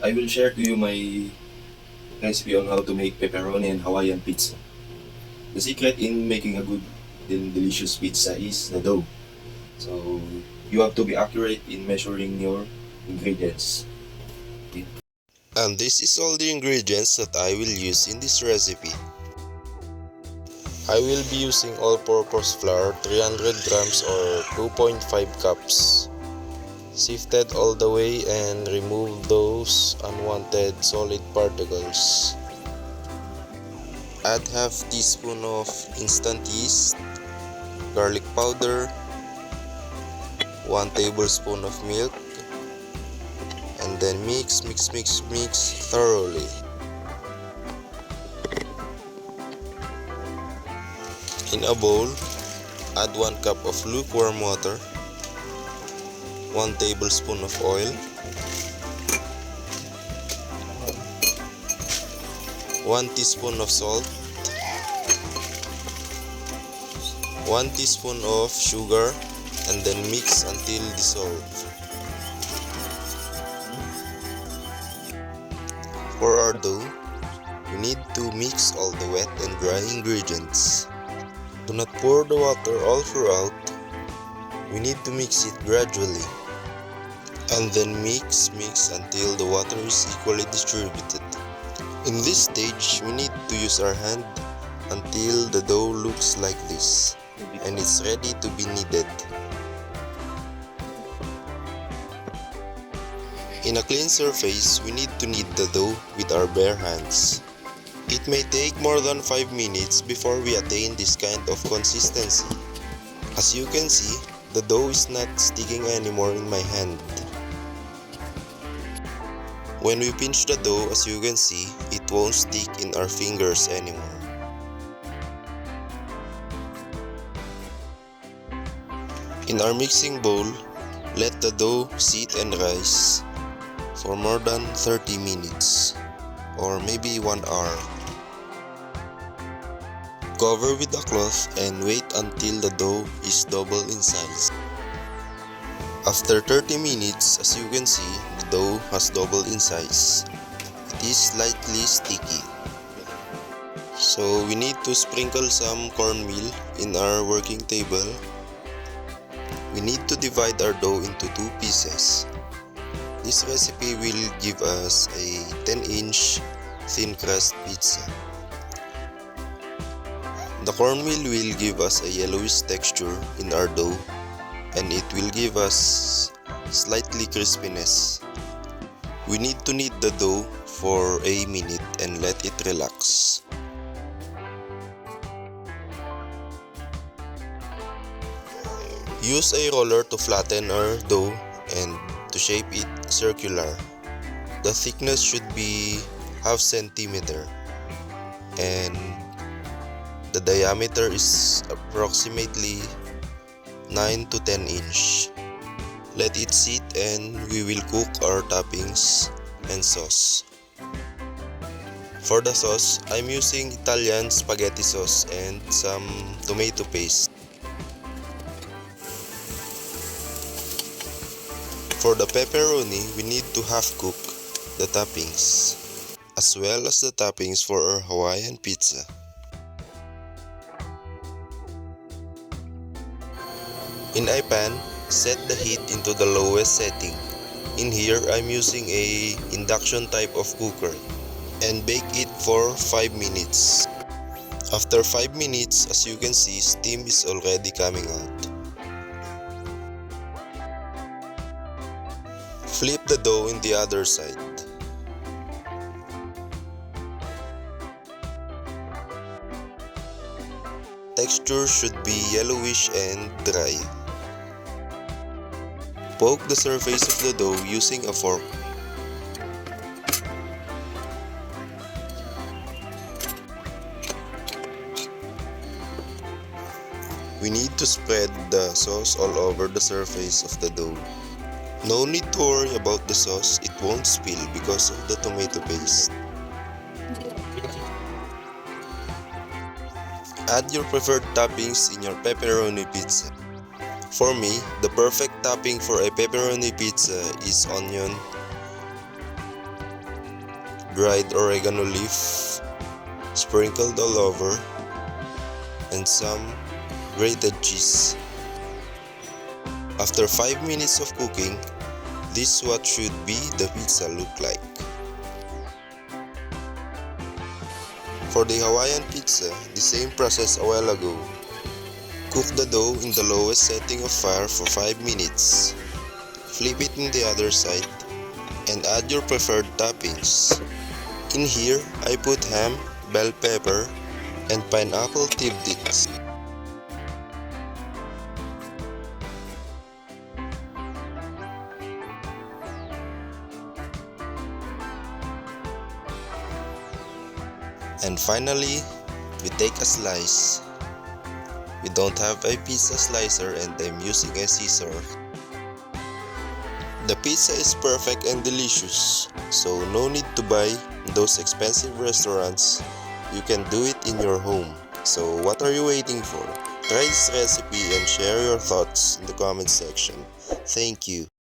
I will share to you my recipe on how to make pepperoni and Hawaiian pizza. The secret in making a good and delicious pizza is the dough. So you have to be accurate in measuring your ingredients. And this is all the ingredients that I will use in this recipe. I will be using all-purpose flour 300 grams or 2.5 cups. Sifted all the way and remove those unwanted solid particles. Add half teaspoon of instant yeast, garlic powder, 1 tablespoon of milk, and then mix thoroughly. In a bowl, add 1 cup of lukewarm water, 1 tablespoon of oil, 1 teaspoon of salt, 1 teaspoon of sugar, and then mix until dissolved. For our dough, we need to mix all the wet and dry ingredients. Do not pour the water all throughout. We need to mix it gradually. And then mix until the water is equally distributed. In this stage, we need to use our hand until the dough looks like this and it's ready to be kneaded. In a clean surface, we need to knead the dough with our bare hands. It may take more than 5 minutes before we attain this kind of consistency. As you can see, the dough is not sticking anymore in my hand. When we pinch the dough, as you can see, it won't stick in our fingers anymore. In our mixing bowl, let the dough sit and rise for more than 30 minutes or maybe 1 hour. Cover with a cloth and wait until the dough is double in size. After 30 minutes, as you can see, the dough has doubled in size. It is slightly sticky. So we need to sprinkle some cornmeal in our working table. We need to divide our dough into 2 pieces. This recipe will give us a 10-inch thin crust pizza. The cornmeal will give us a yellowish texture in our dough, and it will give us slightly crispiness. We need to knead the dough for a minute and let it relax. Use a roller to flatten our dough and to shape it circular. The thickness should be ½ centimeter and the diameter is approximately 9 to 10 inch. Let it sit and we will cook our toppings and sauce. For the sauce, I'm using Italian spaghetti sauce and some tomato paste. For the pepperoni, we need to half cook the toppings as well as the toppings for our Hawaiian pizza. In a pan, set the heat into the lowest setting. In here, I'm using a induction type of cooker and bake it for 5 minutes. After 5 minutes, as you can see, steam is already coming out. Flip the dough in the other side. Texture should be yellowish and dry. Poke the surface of the dough using a fork. We need to spread the sauce all over the surface of the dough. No need to worry about the sauce, it won't spill because of the tomato paste. Add your preferred toppings in your pepperoni pizza. For me, the perfect topping for a pepperoni pizza is onion, dried oregano leaf sprinkled all over, and some grated cheese. After 5 minutes of cooking, this is what should be the pizza look like. For the Hawaiian pizza, the same process a while ago. Cook the dough in the lowest setting of fire for 5 minutes. Flip it in the other side and add your preferred toppings. In here, I put ham, bell pepper, and pineapple tidbits. And finally, we take a slice. We don't have a pizza slicer and I'm using a scissor. The pizza is perfect and delicious, so no need to buy those expensive restaurants. You can do it in your home. So what are you waiting for? Try this recipe and share your thoughts in the comment section. Thank you.